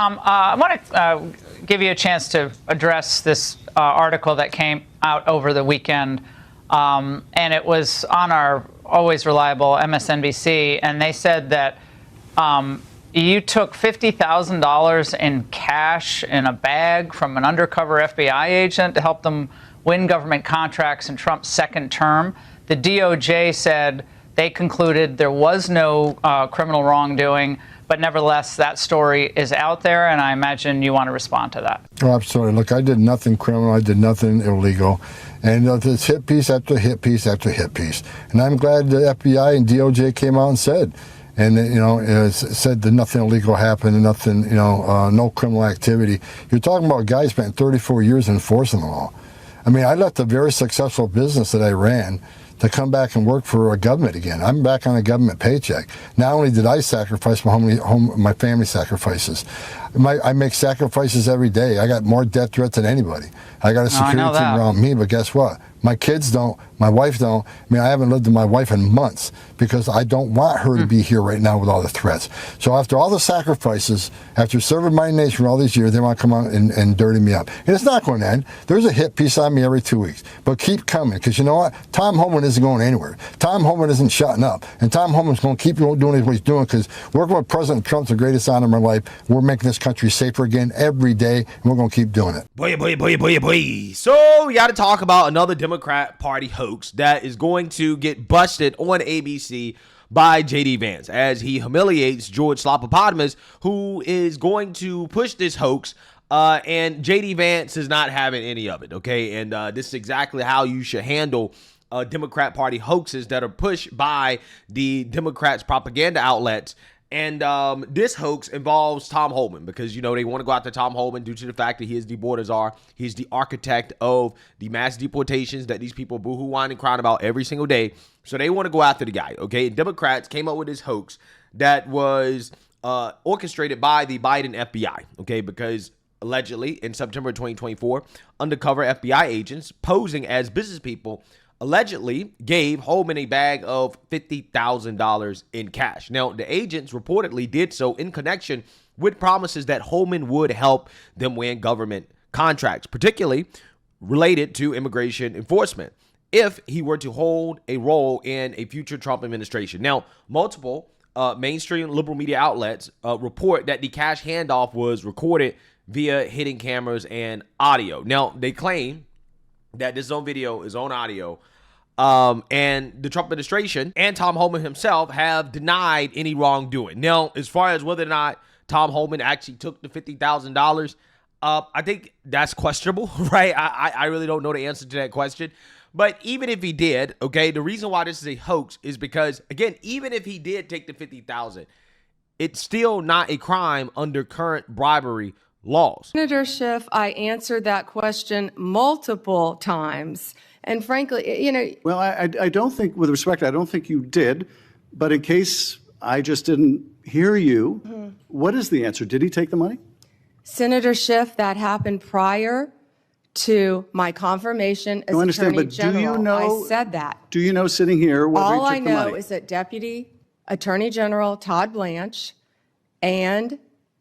Tom, I want to give you a chance to address this article that came out over the weekend, and it was on our always reliable MSNBC, and they said that you took $50,000 in cash in a bag from an undercover FBI agent to help them win government contracts in Trump's second term. The DOJ said they concluded there was no criminal wrongdoing, but nevertheless, that story is out there, and I imagine you want to respond to that. Oh, absolutely. Look, I did nothing criminal. I did nothing illegal. And there's hit piece after hit piece after hit piece. And I'm glad the FBI and DOJ came out and said, said that nothing illegal happened and nothing, no criminal activity. You're talking about a guy who spent 34 years enforcing the law. I mean, I left a very successful business that I ran to come back and work for a government again. I'm back on a government paycheck. Not only did I sacrifice my family sacrifices, I make sacrifices every day. I got more death threats than anybody. I got a security team around me, but guess what? My kids don't. My wife don't. I mean, I haven't lived with my wife in months because I don't want her to be here right now with all the threats. So after all the sacrifices, after serving my nation for all these years, they want to come out and dirty me up. And it's not going to end. There's a hit piece on me every 2 weeks. But keep coming, because you know what? Tom Homan isn't going anywhere. Tom Homan isn't shutting up. And Tom Homan's going to keep doing what he's doing, because working with President Trump's the greatest honor of my life. We're making this country safer again every day, and we're going to keep doing it. Boy. So we got to talk about another Democrat Party hoax that is going to get busted on ABC by J.D. Vance as he humiliates George Stephanopoulos, who is going to push this hoax. And J.D. Vance is not having any of it, okay? And this is exactly how you should handle Democrat Party hoaxes that are pushed by the Democrats' propaganda outlets. And this hoax involves Tom Homan because, they want to go after Tom Homan due to the fact that he is the Border Czar. He's the architect of the mass deportations that these people boohoo, whine, and cry about every single day. So they want to go after the guy, okay? And Democrats came up with this hoax that was orchestrated by the Biden FBI, okay? Because allegedly in September 2024, undercover FBI agents posing as business people allegedly gave Homan a bag of $50,000 in cash. Now, the agents reportedly did so in connection with promises that Homan would help them win government contracts, particularly related to immigration enforcement, if he were to hold a role in a future Trump administration. Now, multiple mainstream liberal media outlets report that the cash handoff was recorded via hidden cameras and audio. Now, they claim that this is on video, is on audio, and the Trump administration and Tom Homan himself have denied any wrongdoing. Now, as far as whether or not Tom Homan actually took the $50,000, I think that's questionable, right? I really don't know the answer to that question. But even if he did, okay, the reason why this is a hoax is because, again, even if he did take the $50,000, it's still not a crime under current bribery laws. Senator Schiff, I answered that question multiple times. And frankly, Well, I don't think, with respect, I don't think you did. But in case I just didn't hear you, what is the answer? Did he take the money? Senator Schiff, that happened prior to my confirmation as Attorney General. I said that. Do you know, sitting here, whether he took the money? All I know is that Deputy Attorney General Todd Blanche and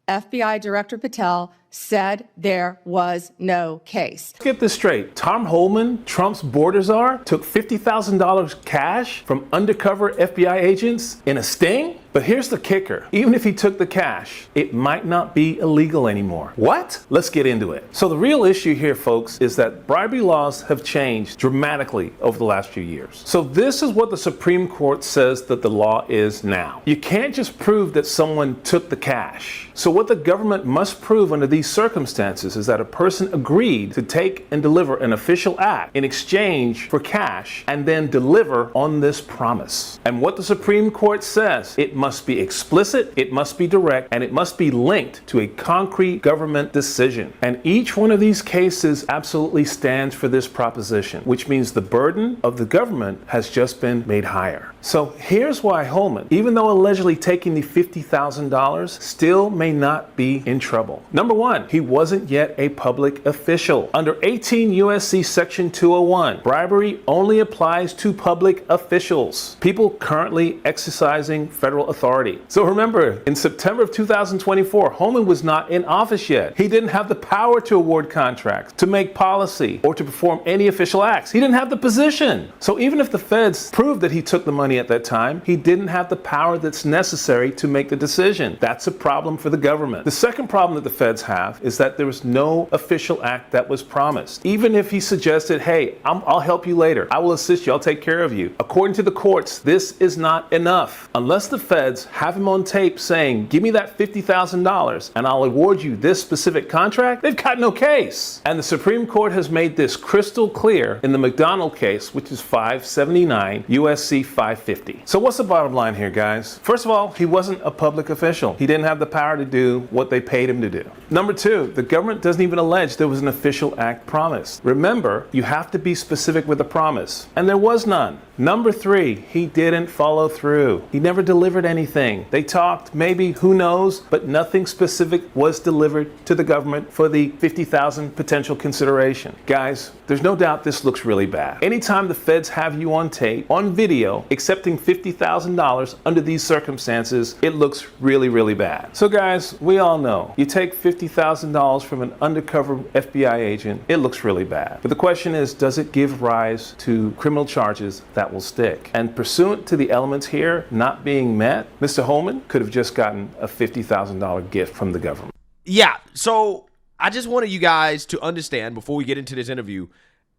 FBI Director Patel said there was no case. Let's get this straight. Tom Homan, Trump's Border Czar, took $50,000 cash from undercover FBI agents in a sting? But here's the kicker. Even if he took the cash, it might not be illegal anymore. What? Let's get into it. So the real issue here, folks, is that bribery laws have changed dramatically over the last few years. So this is what the Supreme Court says that the law is now. You can't just prove that someone took the cash. So what the government must prove under these circumstances is that a person agreed to take and deliver an official act in exchange for cash and then deliver on this promise. And what the Supreme Court says, it must be explicit, it must be direct, and it must be linked to a concrete government decision. And each one of these cases absolutely stands for this proposition, which means the burden of the government has just been made higher. So here's why Homan, even though allegedly taking the $50,000, still may not be in trouble. Number one, he wasn't yet a public official. Under 18 U.S.C. Section 201, bribery only applies to public officials, people currently exercising federal authority. So remember, in September of 2024, Homan was not in office yet. He didn't have the power to award contracts, to make policy, or to perform any official acts. He didn't have the position. So even if the feds proved that he took the money at that time, he didn't have the power that's necessary to make the decision. That's a problem for the government. The second problem that the feds have is that there was no official act that was promised. Even if he suggested, hey, I'll help you later, I will assist you, I'll take care of you. According to the courts, this is not enough. Unless the feds have him on tape saying, give me that $50,000 and I'll award you this specific contract, they've got no case. And the Supreme Court has made this crystal clear in the McDonald case, which is 579 U.S.C. 550. So what's the bottom line here, guys? First of all, he wasn't a public official. He didn't have the power to do what they paid him to do. Number two, the government doesn't even allege there was an official act promised. Remember, you have to be specific with a promise, and there was none. Number three, he didn't follow through. He never delivered anything. They talked, maybe, who knows, but nothing specific was delivered to the government for the $50,000 potential consideration. Guys, there's no doubt this looks really bad. Anytime the feds have you on tape, on video, accepting $50,000 under these circumstances, it looks really, really bad. So guys, we all know, you take $50,000 from an undercover FBI agent, it looks really bad. But the question is, does it give rise to criminal charges that will stick? And pursuant to the elements here not being met, Mr. Homan could have just gotten a $50,000 gift from the government. Yeah, so I just wanted you guys to understand before we get into this interview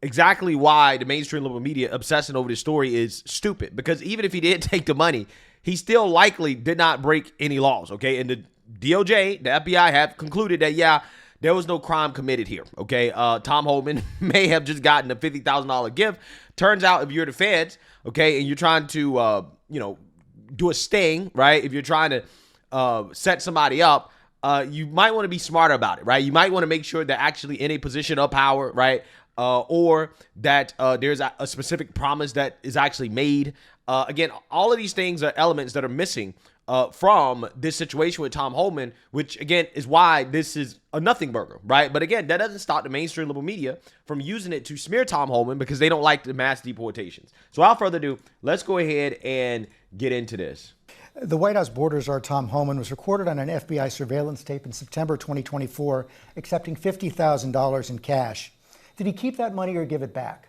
exactly why the mainstream liberal media obsessing over this story is stupid. Because even if he did take the money, he still likely did not break any laws, okay? And the DOJ, the FBI, have concluded that, yeah, there was no crime committed here, okay? Tom Homan may have just gotten a $50,000 gift. Turns out if you're the feds, okay, and you're trying to, do a sting, right? If you're trying to set somebody up, you might want to be smarter about it, right? You might want to make sure they're actually in a position of power, right? Or that there's a specific promise that is actually made. Again, all of these things are elements that are missing from this situation with Tom Homan, which, again, is why this is a nothing burger, right? But, again, that doesn't stop the mainstream liberal media from using it to smear Tom Homan because they don't like the mass deportations. So, without further ado, let's go ahead and get into this. The White House Border Czar Tom Homan was recorded on an FBI surveillance tape in September 2024, accepting $50,000 in cash. Did he keep that money or give it back?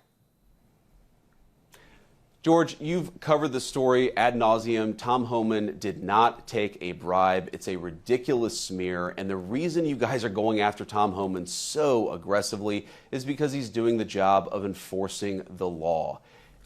George, you've covered the story ad nauseum. Tom Homan did not take a bribe. It's a ridiculous smear. And the reason you guys are going after Tom Homan so aggressively is because he's doing the job of enforcing the law.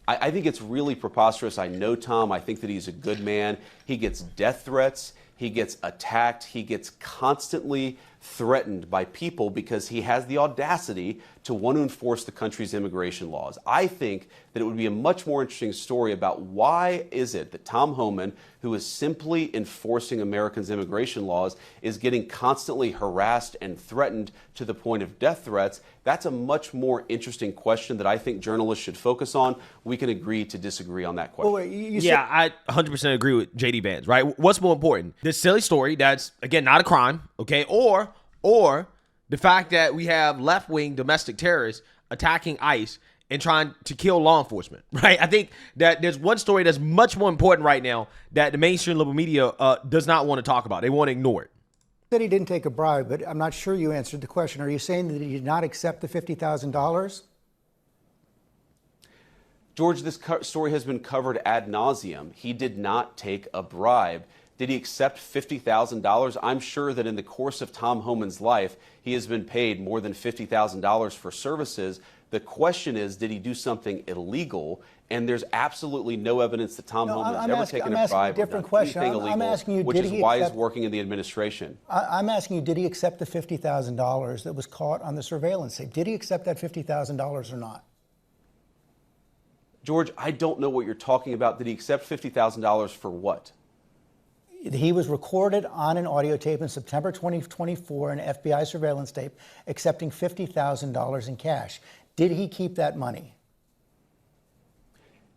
I think it's really preposterous. I know Tom. I think that he's a good man. He gets death threats. He gets attacked. He gets constantly threatened by people because he has the audacity to want to enforce the country's immigration laws. I think that it would be a much more interesting story about why is it that Tom Homan, who is simply enforcing Americans' immigration laws, is getting constantly harassed and threatened to the point of death threats. That's a much more interesting question that I think journalists should focus on. We can agree to disagree on that question. Well, Yeah, I 100% agree with JD Vance, right? What's more important? This silly story that's, again, not a crime, okay? Or the fact that we have left-wing domestic terrorists attacking ICE and trying to kill law enforcement, right? I think that there's one story that's much more important right now that the mainstream liberal media does not want to talk about. They want to ignore it. said he didn't take a bribe, but I'm not sure you answered the question. Are you saying that he did not accept the $50,000? George, this story has been covered ad nauseum. He did not take a bribe. Did he accept $50,000? I'm sure that in the course of Tom Homan's life, he has been paid more than $50,000 for services. The question is, did he do something illegal? And there's absolutely no evidence that Tom Homan has ever taken a bribe or done anything illegal, which is why he's working in the administration. I'm asking you, did he accept the $50,000 that was caught on the surveillance tape? Did he accept that $50,000 or not? George, I don't know what you're talking about. Did he accept $50,000 for what? He was recorded on an audio tape in September 2024, an FBI surveillance tape, accepting $50,000 in cash. Did he keep that money?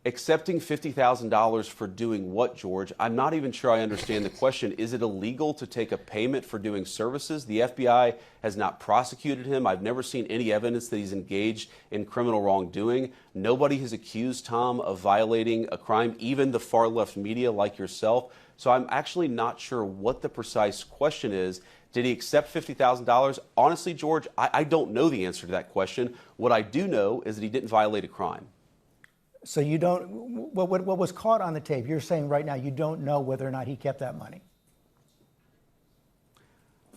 Accepting $50,000 for doing what, George? I'm not even sure I understand the question. Is it illegal to take a payment for doing services? The FBI has not prosecuted him. I've never seen any evidence that he's engaged in criminal wrongdoing. Nobody has accused Tom of violating a crime, even the far left media like yourself. So I'm actually not sure what the precise question is. Did he accept $50,000? Honestly, George, I don't know the answer to that question. What I do know is that he didn't violate a crime. So you don't, what was caught on the tape, you're saying right now you don't know whether or not he kept that money?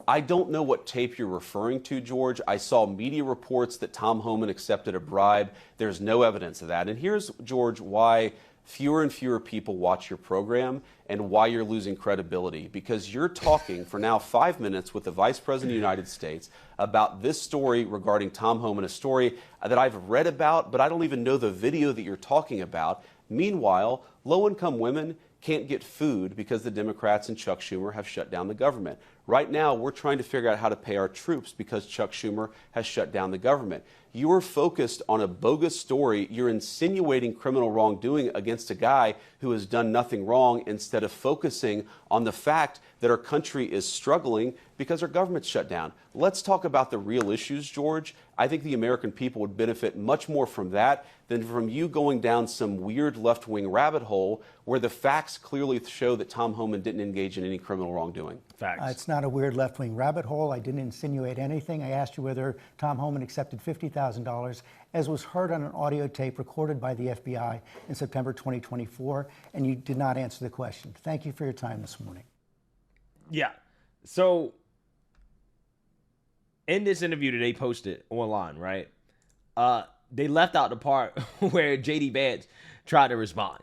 I don't know what tape you're referring to, George. I saw media reports that Tom Homan accepted a bribe. There's no evidence of that. And here's, George, why fewer and fewer people watch your program and why you're losing credibility. Because you're talking for now 5 minutes with the Vice President of the United States about this story regarding Tom Homan, a story that I've read about, but I don't even know the video that you're talking about. Meanwhile, low-income women can't get food because the Democrats and Chuck Schumer have shut down the government. Right now, we're trying to figure out how to pay our troops because Chuck Schumer has shut down the government. You are focused on a bogus story. You're insinuating criminal wrongdoing against a guy who has done nothing wrong instead of focusing on the fact that our country is struggling because our government's shut down. Let's talk about the real issues, George. I think the American people would benefit much more from that than from you going down some weird left-wing rabbit hole where the facts clearly show that Tom Homan didn't engage in any criminal wrongdoing. Facts. It's not a weird left-wing rabbit hole. I didn't insinuate anything. I asked you whether Tom Homan accepted $50,000, as was heard on an audio tape recorded by the FBI in September 2024, and you did not answer the question. Thank you for your time this morning. Yeah. So in this interview that they posted online, right, they left out the part where JD Vance tried to respond.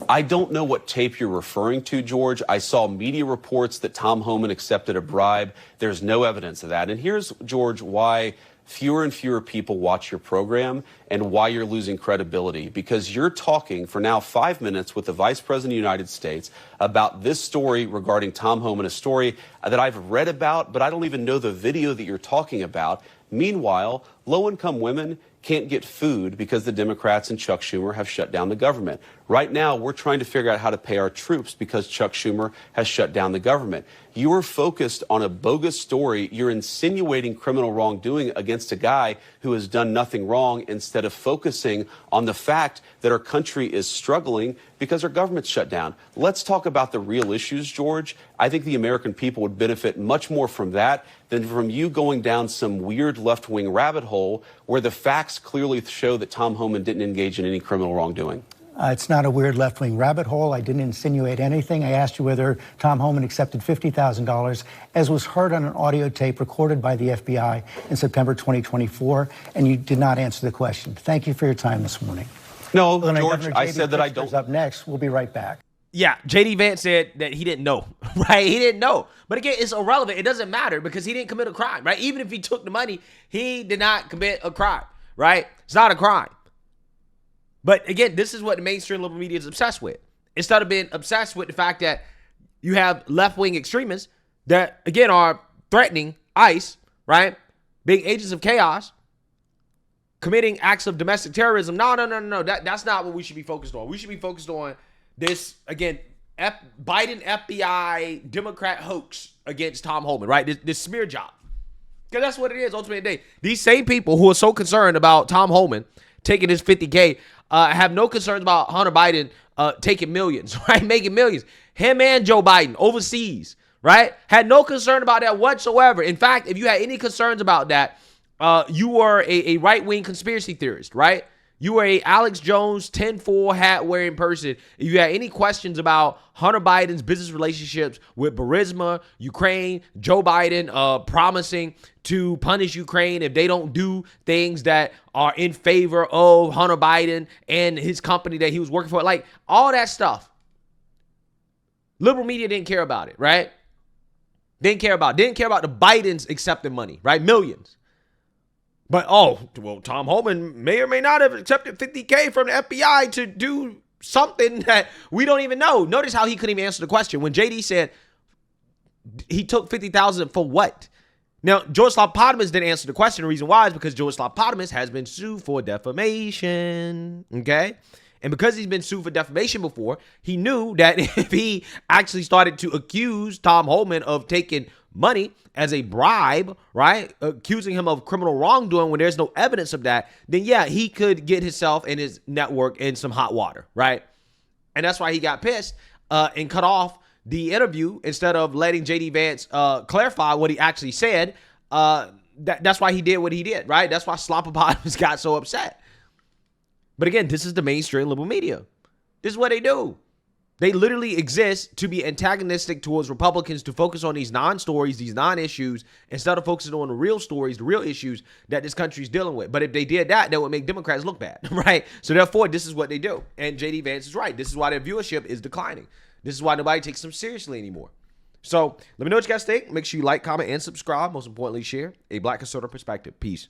I don't know what tape you're referring to, George. I saw media reports that Tom Homan accepted a bribe. There's no evidence of that. And here's, George, why fewer and fewer people watch your program and why you're losing credibility. Because you're talking for now 5 minutes with the Vice President of the United States about this story regarding Tom Homan, a story that I've read about, but I don't even know the video that you're talking about. Meanwhile, low-income women can't get food because the Democrats and Chuck Schumer have shut down the government. Right now, we're trying to figure out how to pay our troops because Chuck Schumer has shut down the government. You are focused on a bogus story. You're insinuating criminal wrongdoing against a guy who has done nothing wrong instead of focusing on the fact that our country is struggling because our government's shut down. Let's talk about the real issues, George. I think the American people would benefit much more from that than from you going down some weird left-wing rabbit hole where the facts clearly show that Tom Homan didn't engage in any criminal wrongdoing. It's not a weird left-wing rabbit hole. I didn't insinuate anything. I asked you whether Tom Homan accepted $50,000, as was heard on an audio tape recorded by the FBI in September 2024, and you did not answer the question. Thank you for your time this morning. No, George, I said that I don't. Up next, we'll be right back. Yeah, JD Vance said that he didn't know, right? He didn't know. But again, it's irrelevant. It doesn't matter because he didn't commit a crime, right? Even if he took the money, he did not commit a crime, right? It's not a crime. But again, this is what the mainstream liberal media is obsessed with. Instead of being obsessed with the fact that you have left-wing extremists that, again, are threatening ICE, right? Being agents of chaos, committing acts of domestic terrorism. No. That's not what we should be focused on. We should be focused on this, again, Biden FBI Democrat hoax against Tom Homan, right? This smear job. Because that's what it is, ultimately today. These same people who are so concerned about Tom Homan taking his $50K have no concerns about Hunter Biden taking millions, right? Making millions. Him and Joe Biden overseas, right? Had no concern about that whatsoever. In fact, if you had any concerns about that, you were a right-wing conspiracy theorist, right? You were a Alex Jones 10-4 hat-wearing person. If you had any questions about Hunter Biden's business relationships with Burisma, Ukraine, Joe Biden promising to punish Ukraine if they don't do things that are in favor of Hunter Biden and his company that he was working for, like all that stuff. Liberal media didn't care about it, right? Didn't care about the Bidens accepting money, right? Millions. But, Tom Homan may or may not have accepted $50K from the FBI to do something that we don't even know. Notice how he couldn't even answer the question. When JD said he took $50,000 for what? Now, George Stephanopoulos didn't answer the question. The reason why is because George Stephanopoulos has been sued for defamation, okay? And because he's been sued for defamation before, he knew that if he actually started to accuse Tom Homan of taking money as a bribe, right, accusing him of criminal wrongdoing when there's no evidence of that, then yeah, he could get himself and his network in some hot water, right? And that's why he got pissed and cut off the interview instead of letting JD Vance clarify what he actually said. That's why he did what he did, right? That's why Stephanopoulos got so upset. But again, this is the mainstream liberal media. This is what they do. They literally exist to be antagonistic towards Republicans, to focus on these non-stories, these non-issues, instead of focusing on the real stories, the real issues that this country is dealing with. But if they did that, that would make Democrats look bad, right? So therefore, this is what they do. And JD Vance is right. This is why their viewership is declining. This is why nobody takes them seriously anymore. So let me know what you guys think. Make sure you like, comment, and subscribe. Most importantly, share a Black conservative perspective. Peace.